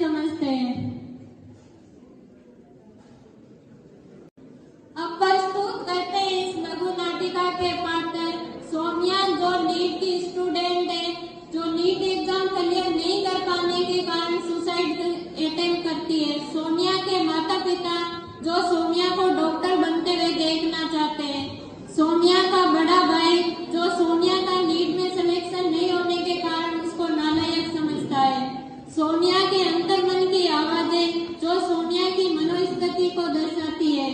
समझते हैं। अब प्रस्तुत करते हैं इस लघु नाटिका के पात्र सोम्या, जो नीट की स्टूडेंट है, जो नीट एग्जाम क्लियर नहीं कर पाने के कारण सुसाइड अटेम्प्ट करती है। सोम्या के माता पिता जो सोम्या को डॉक्टर बनते हुए देखना चाहते हैं। सोम्या का बड़ा भाई जो सोम्या का नीट में सिलेक्शन नहीं होने के कारण उसको नालायक समझता है। सोम्या के अंतर्मन की आवाजें जो सोम्या की मनोस्थिति को दर्शाती है।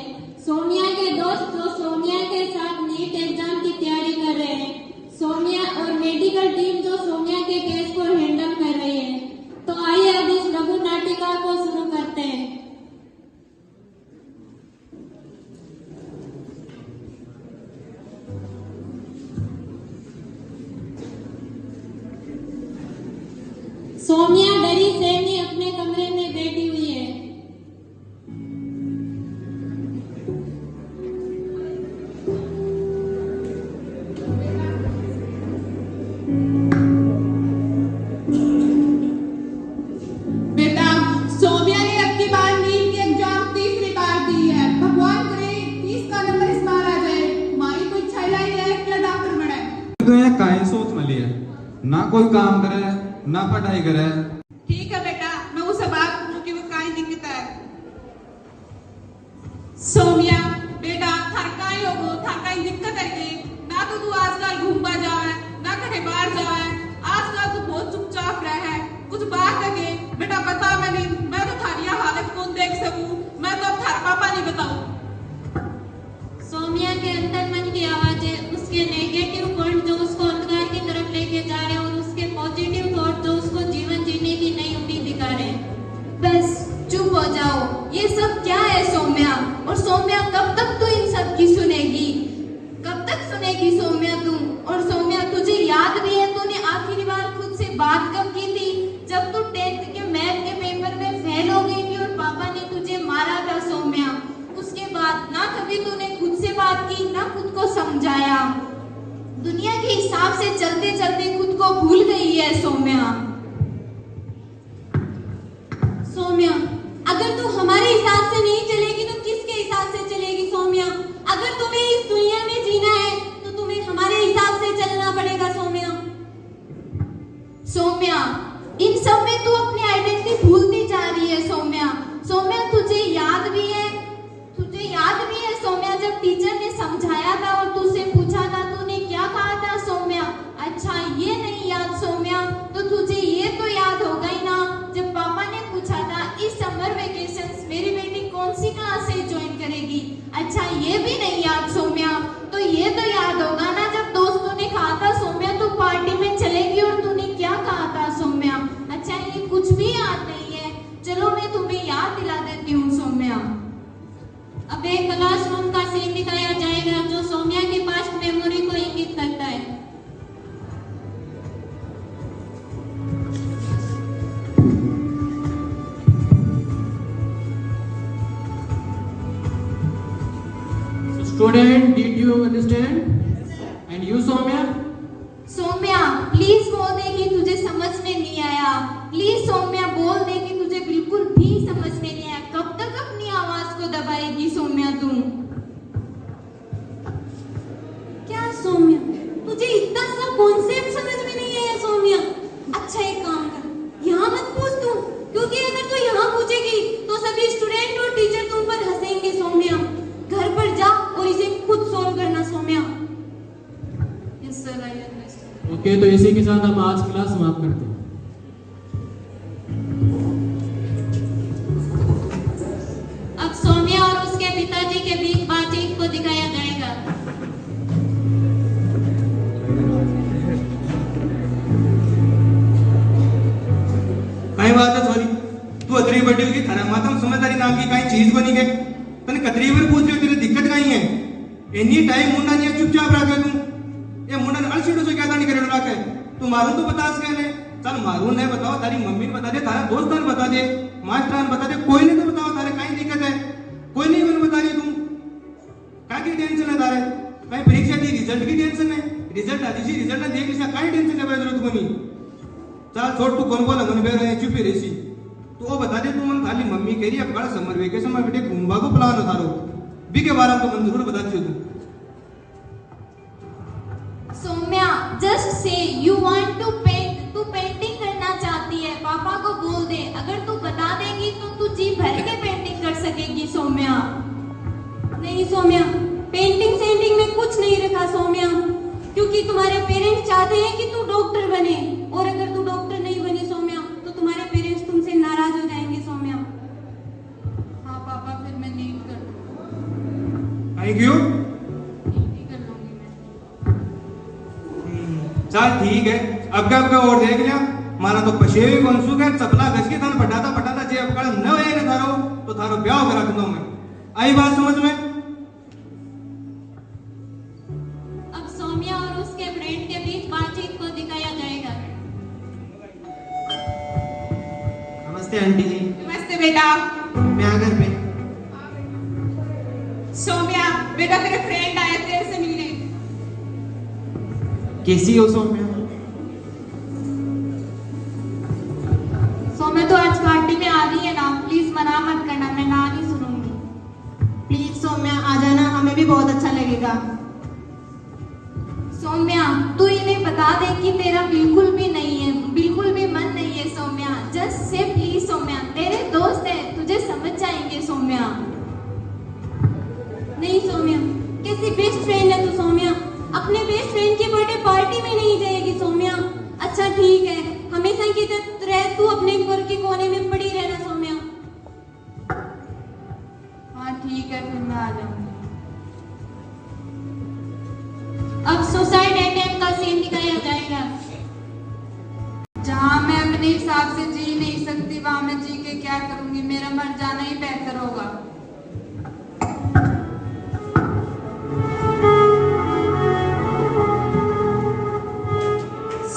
सोम्या के दोस्त जो सोम्या के साथ नीट एग्जाम की तैयारी कर रहे हैं। सोम्या और मेडिकल टीम जो सोम्या के केस को हैंडल कर रही है। तो आइए अब इस लघु नाटिका को शुरू करते हैं। सोम्या डरी सहमी अपने कमरे में बैठी हुई है। बेटा, सोम्या ने अब की बार नीट की एग्जाम तीसरी बार दी है। भगवान करे 30 का नंबर इस बार आ जाए। मारी तो इच्छा ही है कि डॉक्टर बने। तो ये काहे सोच मली है, ना कोई काम करे ना पढ़ाई करे। ठीक है बेटा, मैं उसे बात करूं कि वो काहे दिक्कत है। सोम्या बेटा, थार काहे होगो, थार काहे दिक्कत है के ना तो तू आजकल घूमबा जावे ना कहीं बाहर जावे। आजकल तू बहुत चुपचाप रहे है। कुछ बात है के बेटा बता। मैं तो थारी हालत कौन देख सकूं। मैं तो अब थार पापा नहीं बताऊं। सोम्या के अंतर्मन की आवाजें उसके नेगेटिव पॉइंट जो उसको अंधकार की तरफ लेके जा रहे हैं और उसके पॉजिटिव थॉट जो उसको जीवन जीने की नई उम्मीद दिखा रहे हैं। बस चुप हो जाओ। ये सब क्या है सोम्या? और सोम्या कब तक तू इन सब की सुनेगी? कब तक सुनेगी सोम्या तू? और सोम्या तुझे याद भी है तूने आखिरी बार खुद से बात कब की थी? जब तू 10th के मैथ के पेपर में फेल हो गई थी और पापा ने तुझे मारा था सोम्या। उसके बाद ना कभी तूने खुद से बात की ना खुद को समझाया। दुनिया के हिसाब से चलते चलते खुद को भूल गई है सोम्या। सोम्या, अगर तू हमारे हिसाब से नहीं चलेगी तो किसके हिसाब से चलेगी? सोम्या, अगर तुम्हें इस दुनिया में जीना है तो तुम्हें हमारे हिसाब से चलना पड़ेगा। सोम्या, सोम्या, इन सब में तू अपनी आइडेंटिटी भूलती जा रही है सोम्या। सोम्या तुझे याद भी है सोम्या, जब टीचर ने समझाया था और तुझसे पूछा था तूने क्या कहा था सोम्या? अच्छा ये नहीं याद सोम्या, तो तुझे ये तो याद होगा ही ना जब पापा ने पूछा था इस समर वेकेशंस मेरी बेटी कौन सी क्लास से ज्वाइन करेगी? अच्छा ये भी नहीं याद सोम्या, तो ये तो याद होगा ना जब दोस्तों ने कहा था सोम्या तू पार्टी में चलेगी और तूने क्या कहा था सोम्या? अच्छा ये कुछ भी याद नहीं है। चलो मैं तुम्हें याद दिला देती हूँ सोम्या। अब एक क्लासरूम का सीन दिखाया जाएगा जो सोम्या की पास्ट मेमोरी को इंगित करता है। Student, did you understand? And you, Soumya? Soumya please बोल दे कि तुझे समझ में नहीं आया। प्लीज सोम्या बोल दे कि तुझे बिल्कुल भी समझ में नहीं आया। कब तक अपनी आवाज को दबाएगी सोम्या तू? क्या सोम्या, तुझे इतना सा कॉन्सेप्ट समझ में नहीं आया सोम्या? अच्छा एक काम कर, यहाँ मत पूछ तू, क्योंकि अगर तू यहाँ पूछेगी तो सभी स्टूडेंट और टीचर तुम पर हंसेंगे सोम्या। घर पर जा और इसे खुद सॉल्व करना Soumya. Yes sir, I understand. Okay, तो इसी के साथ हम आज क्लास समाप्त करते हैं। अब सोम्या और उसके पिताजी के बीच बातचीत को दिखाया जाएगा। कई बात है सॉरी, तू अतरी बड़ी होगी थाना मातम समझदारी नाम की कई चीज बनी गई। तने कतरी बार पूछ लियो तेरी दिक्कत कहीं है? एनी टाइम मुंडा नहीं चुपचाप रह गए तू। ये मुंडा अलसीडो से क्या नहीं करे रखा है। तू मारू तो बता सके चल मारू नहीं बताओ, तारी मम्मी ने बता दे, तारा दोस्त ने बता दे, मास्टर ने बता दे, कोई नहीं तो बताओ तारे कहीं दिक्कत है? कोई नहीं मैंने बता रही तुम क्या की टेंशन है तारे? कहीं परीक्षा की रिजल्ट की टेंशन है? रिजल्ट आ जी रिजल्ट ने देख लिया कहीं टेंशन है जरूरत को नहीं। चल छोड़ तू कौन बोला मन बेर है चुप ही रहसी। तू तो बता दे, तू मन खाली मम्मी कह रही है बड़ा समर वेकेशन में बेटे घूमवा को प्लान होता रहो बी के बारे में तो मन जरूर बता दियो तू। Soumya just say you want to paint, तू पेंटिंग करना चाहती है, पापा को बोल दे, अगर तू बता देगी तो तू जी भर के पेंटिंग कर सकेगी सौम्या। नहीं सौम्या, पेंटिंग सेंटिंग में कुछ नहीं रखा सौम्या, क्योंकि तुम्हारे पेरेंट्स चाहते हैं कि तू डॉक्टर बने, और अगर तू डॉक्टर नहीं बनी सौम्या तो तुम्हारे पेरेंट्स तुमसे नाराज हो जाएंगे सौम्या। हाँ पापा, फिर मैं नीट कर लूंगी। Thank you. नीट ही कर लूंगी मैं। चल ठीक है, अब और देख लिया मारा तो पशेवी कौनसू का चपला घस के थाने पटाता पटाता जे अब कल न है न थारो तो थारो ब्याह करा दूंगा मैं। आई बात समझ में? अब सौम्या और उसके फ्रेंड के बीच बातचीत को दिखाया जाएगा। नमस्ते आंटी जी, नमस्ते बेटा। मैं आ घर पे। सौम्या बेटा, तेरे फ्रेंड आए तेरे से मिलने। कैसी हो सौम्या? सौम्या तो आज पार्टी में आ रही है ना, प्लीज मना मत करना, मैं ना नहीं सुनूंगी। प्लीज सौम्या आ जाना, हमें भी बहुत अच्छा लगेगा। सौम्या तू इन्हें बता दे कि तेरा बिल्कुल भी नहीं है, बिल्कुल भी मन नहीं है Soumya, just say please Soumya, तेरे दोस्त है, तुझे समझ जाएंगे सौम्या। नहीं सौम्या, कैसी बेस्ट फ्रेंड है तू सौम्या, अपने बेस्ट फ्रेंड की बर्थडे पार्टी में नहीं जाएगी सौम्या। अच्छा ठीक है, हमेशा की तरह तू अपने घर के कोने में पड़ी रहना सौम्या। हाँ ठीक है, फिर मैं आ जाऊंगी। अब सुसाइड अटेम्प्ट का सीन दिखाया जाएगा। जहाँ मैं अपने हिसाब से जी नहीं सकती वहां मैं जी के क्या करूंगी, मेरा मर जाना ही बेहतर होगा।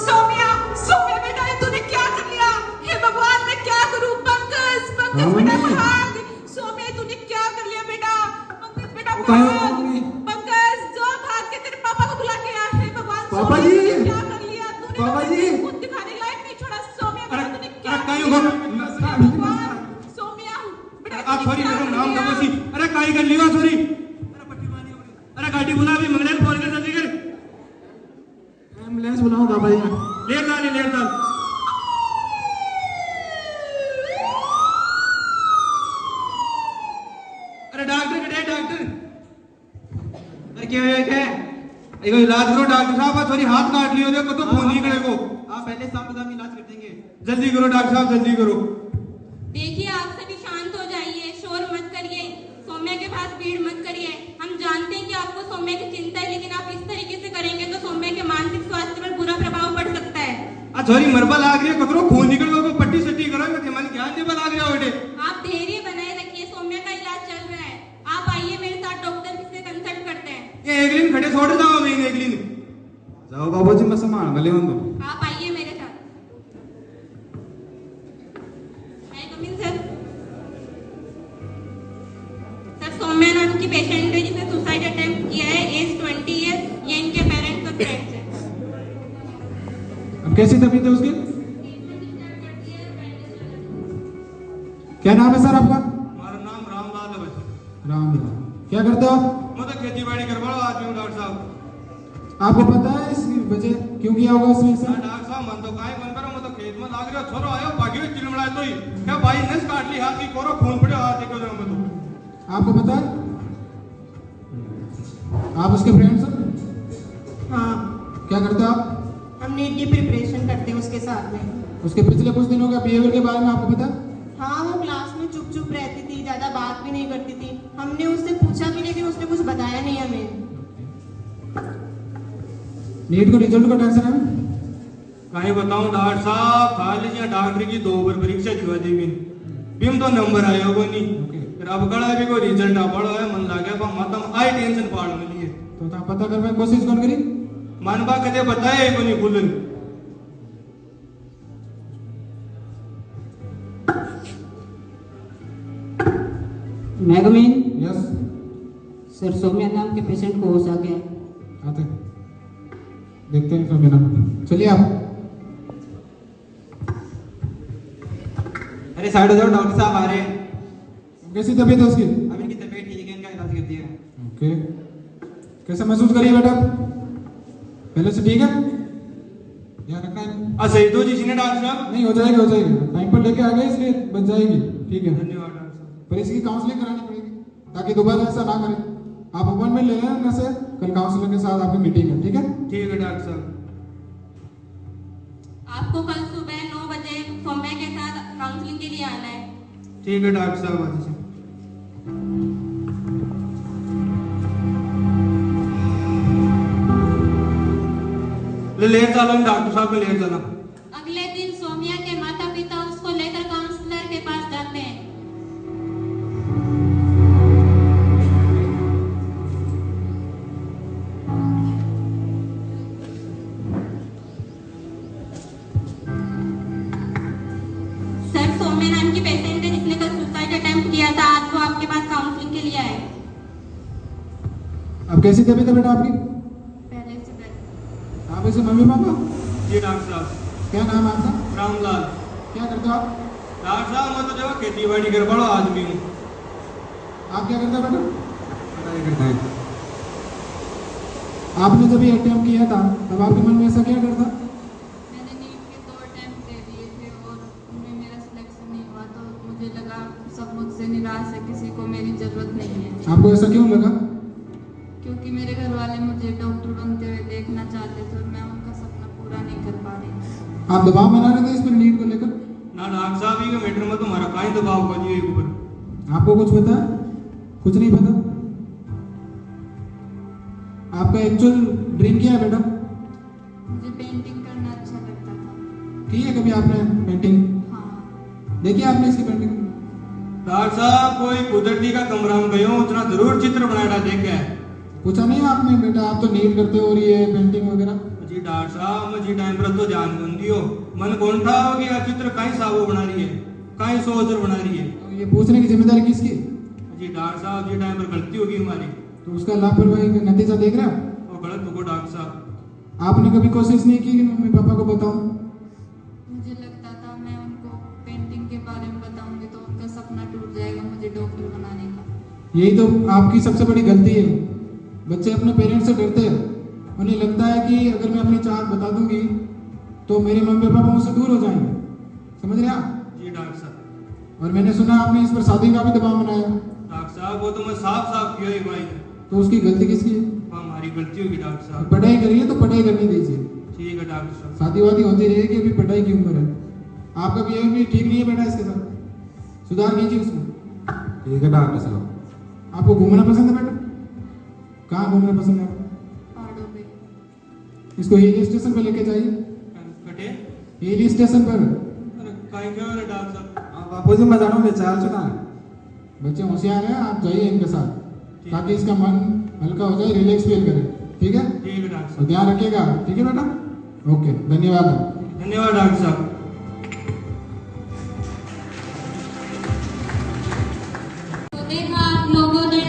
सौम्या, सौम्या बेटा, ये तूने क्या कर लिया? हे भगवान, मैं क्या करूं? पंकज, पंकज बेटा भाग। सौम्या तूने क्या कर लिया बेटा? पंकज बेटा भाग। पंकज जो भाग के तेरे पापा को बुला के आ। हे भगवान, पापा सौम्या, जी। तूने क्या कर लिया? तूने पापा तो जी। खुद दिखाने लायक नहीं छोड़ा। सौम्या बेटा, तूने क्या अरे कर काई लिया? हो भगवान, सौम्या बेटा, आप तूने सॉरी क्या मेरा कर नाम लिया? तो बसी। अरे काई कर लिया सॉरी। अरे गाड़ी बुला भी मंगले फोन कर जल्दी कर। एम्बुलेंस बुलाऊं पापा जी? लेट डाल। अरे डॉक्टर कटे डॉक्टर। अरे क्या है क्या? एक इलाज करो डॉक्टर साहब, थोड़ी हाथ काट लियो देखो तो फोन नहीं करेगो। आप पहले सावधान इलाज कर देंगे। जल्दी करो डॉक्टर साहब, जल्दी करो। देखिए आप सभी शांत हो जाइए, शोर मत करिए, सौम्या के पास भीड़ मत करिए। हम जानते हैं कि आपको सौम्या की चिंता है, लेकिन आप इस तरीके से करेंगे तो सौम्या के मानसिक स्वास्थ्य पर बुरा प्रभाव पड़ सकता है। थोड़ी मरबा लाग रही है, कतरो खून निकल गया, पट्टी सट्टी करो, मन ज्ञान नहीं बना गया बेटे। आप धैर्य बनाए रखिए, सौम्या का इलाज चल रहा है। आप आइए मेरे साथ, डॉक्टर से कंसल्ट करते हैं। ये एक दिन खड़े छोड़ जाओ मैं एक दिन। जाओ बाबू जी, मैं संभाल भले बंदो। आप आइए मेरे साथ। मैं कम इन सर। सर सौम्या नाम की पेशेंट है जिसने सुसाइड अटेम्प्ट किया है, एज 20 ईयर, ये इनके पेरेंट्स और फ्रेंड्स हैं। अब कैसी तबीयत है उसकी? क्या नाम है सर आपका? हमारा नाम रामलाल है बच्चे। रामलाल। क्या करते हो आप? मैं तो खेती बाड़ी करवा रहा आदमी हूँ डॉक्टर साहब। आपको पता है इसकी वजह क्यों किया होगा उसने ऐसा? डॉक्टर साहब मन तो काहे मन करो, मैं तो खेत में लाग रहा छोरो आयो भागी चिलमड़ाए तो ही क्या भाई नस काट ली हाथ की कोरो खून पड़े हाथ देखो मैं तो। आपको पता है? आप उसके फ्रेंड्स हो? हाँ, क्या करते हो आप? हम नीट की प्रिपरेशन करते हैं उसके साथ में। उसके पिछले कुछ दिनों का बिहेवियर के बारे में आपको पता है? हाँ, वो क्लास में चुप चुप रहती थी, ज्यादा बात भी नहीं करती थी। हमने उससे पूछा भी लेकिन उसने कुछ बताया नहीं हमें। नीट को रिजल्ट का टेंशन है? कहीं बताऊं डॉक्टर साहब, खाली यहाँ डॉक्टर की 2 बार परीक्षा दिवा दी मैंने, बिम तो नंबर आया होगा नहीं। फिर अब गड़ा भी कोई रिजल्ट आ पड़ा है, मन लगे मतलब आई टेंशन पाड़ मिली है। तो आप पता करने की कोशिश कौन करी? मन बा कदे बताए को नहीं खुलन। मैगमीन यस सर, सौम्या नाम के पेशेंट को हो सके। आते देखते हैं सौम्या नाम। चलिए आप। अरे साइड हो जाओ, डॉक्टर साहब आ रहे हैं। कैसी तबीयत है उसकी? अब इनकी तबीयत ठीक है, इनका इलाज कर दिया है। ओके, कैसा महसूस करिए बेटा? पहले से ठीक है? ध्यान रखना है। सही तो जी ने डॉक्टर साहब। नहीं, हो जाएगी हो जाएगी, टाइम पर लेके आ गए इसलिए बच जाएगी। ठीक है, धन्यवाद डॉक्टर साहब। पर इसकी काउंसलिंग करानी पड़ेगी ताकि दोबारा ऐसा ना करें। आप अपॉइंटमेंट ले लेना ना से, कल काउंसलर के साथ आपकी मीटिंग है। ठीक है? ठीक है डॉक्टर साहब। आपको कल सुबह 9 बजे सौम्या के साथ काउंसलिंग के लिए आना है। ठीक है डॉक्टर साहब, आ दीजिए। ले चलो डॉक्टर साहब को ले चलो। अगले दिन सौम्या के माता पिता उसको लेकर काउंसलर के पास जाते हैं। सर, सौम्या नाम की पेशेंट है जिसने कल सुसाइड अटेम्प्ट किया था। आज वो आपके पास काउंसलिंग के लिए आए। अब कैसी तबीयत है बेटा आपकी? पहले से बेहतर। आप ऐसे मम्मी पापा? जी डॉक्टर साहब। क्या नाम है आपका? रामलाल। क्या करते हो आप? डॉक्टर साहब मैं तो जो खेती बाड़ी कर बड़ा आदमी हूँ। आप क्या करते हो बेटा? पढ़ाई करता है। आपने जब ये अटेम्प्ट किया था तब आपके मन में ऐसा क्या डर था? मैंने नीट के 2 अटेम्प्ट दे दिए थे और उनमें मेरा सिलेक्शन नहीं हुआ, तो मुझे लगा सब मुझसे निराश है, किसी को मेरी जरूरत नहीं है। आपको ऐसा क्यों लगा? क्योंकि मेरे घर वाले मुझे डॉक्टर बनते हुए देखना चाहते थे और मैं उनका सपना पूरा नहीं कर पा रही थी। आप दबाव बना रहे थे इस पर नीट को लेकर? ना डॉक्टर साहब ही का मैटर में तुम्हारा काई दबाव कर दिए ऊपर। आपको कुछ पता है? कुछ नहीं पता? आपका एक्चुअल ड्रीम क्या है बेटा? मुझे पेंटिंग करना अच्छा लगता था। की है कभी आपने पेंटिंग? हाँ। देखी आपने इसकी पेंटिंग? डॉक्टर साहब कोई कुदरती का कमरा में गयो उतना जरूर चित्र बनाया देखा है। पूछा नहीं आपने बेटा? आप तो नीट करते हो और ये पेंटिंग वगैरह? जी डॉक्टर साहब मुझे टाइम पर तो ध्यान बंदी हो मन कौन था कि यह चित्र कहीं साबो बना रही है, कहीं सोच बना रही है। तो ये पूछने की जिम्मेदारी किसकी? जी डॉक्टर साहब जी टाइम पर गलती होगी हमारी। तो उसका लापरवाही का नतीजा देख रहे हो? और गलत होगा डॉक्टर साहब। आपने कभी कोशिश नहीं की कि मम्मी पापा को बताऊं? मुझे लगता था मैं उनको पेंटिंग के बारे में बताऊंगी तो उनका सपना टूट जाएगा मुझे डॉक्टर बनाने का। यही तो आपकी सबसे बड़ी गलती है। बच्चे अपने पेरेंट्स से डरते हैं, उन्हें लगता है कि अगर मैं अपनी चाहत बता दूंगी तो मेरे मम्मी पापा मुझसे दूर हो जाएंगे। समझ रहे आप? जी डॉक्टर साहब। और मैंने सुना आपने इस पर शादी का भी दबाव बनाया। डॉक्टर साहब वो तो मैं साफ साफ किया ही भाई। तो उसकी गलती किसकी है? हमारी गलती होगी डॉक्टर साहब। पढ़ाई करिए तो पढ़ाई करनी दीजिए। ठीक है डॉक्टर साहब। शादी वादी होती रहेगी, अभी पढ़ाई की उम्र है। आपका बिहेवियर भी ठीक नहीं है बेटा, इसके साथ सुधार कीजिए उसमें। ठीक है डॉक्टर साहब। आपको घूमना पसंद है बेटा? कहाँ घूमना पसंद है आपको? पहाड़ों पे। इसको हिल स्टेशन पर लेके जाइए। कटे हिल स्टेशन पर। अरे काई क्या हो रहा है डॉक्टर साहब? बापू जी मैं जानूंगा चाल चुना है। बच्चे होशियार हैं, आप जाइए इनके साथ ताकि इसका मन हल्का हो जाए, रिलैक्स फील करे। ठीक है? ठीक है डॉक्टर तो साहब। ध्यान रखिएगा। ठीक है बेटा? ओके, धन्यवाद। धन्यवाद डॉक्टर साहब। तो देखा आप लोगों ने,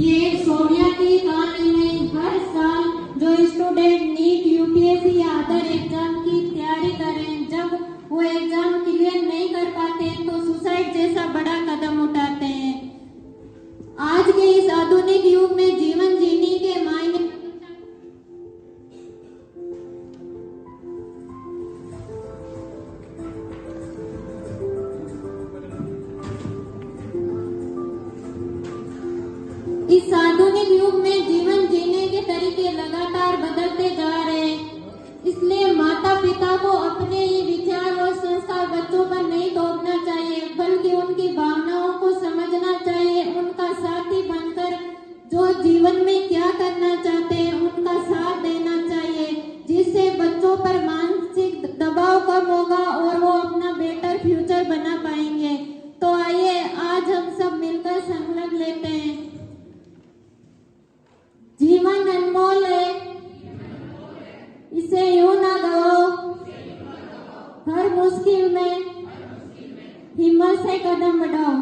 ये सौम्या की कहानी है। हर साल जो स्टूडेंट नीट यूपीएससी या अदर एग्जाम की तैयारी करें, जब वो एग्जाम क्लियर नहीं कर पाते तो सुसाइड जैसा बड़ा कदम उठाते हैं। आज के इस आधुनिक युग में जीवन जीने के मायने इस आधुनिक युग में जीवन जीने के तरीके लगातार बदलते जा रहे हैं। इसलिए माता पिता को अपने ही विचार और संस्कार बच्चों पर नहीं थोपना चाहिए, बल्कि उनकी भावनाओं को समझना चाहिए। उनका साथी बनकर जो जीवन में क्या करना चाहते हैं उनका साथ देना चाहिए, जिससे बच्चों पर मानसिक दबाव कम होगा और वो अपना बेटर फ्यूचर बना पाएंगे। तो आइए आज हम सब मिलकर संकल्प लेते हैं। जीवन अनमोल है, इसे यूं ना गवाओ। हर मुश्किल में हिम्मत से कदम बढ़ाओ।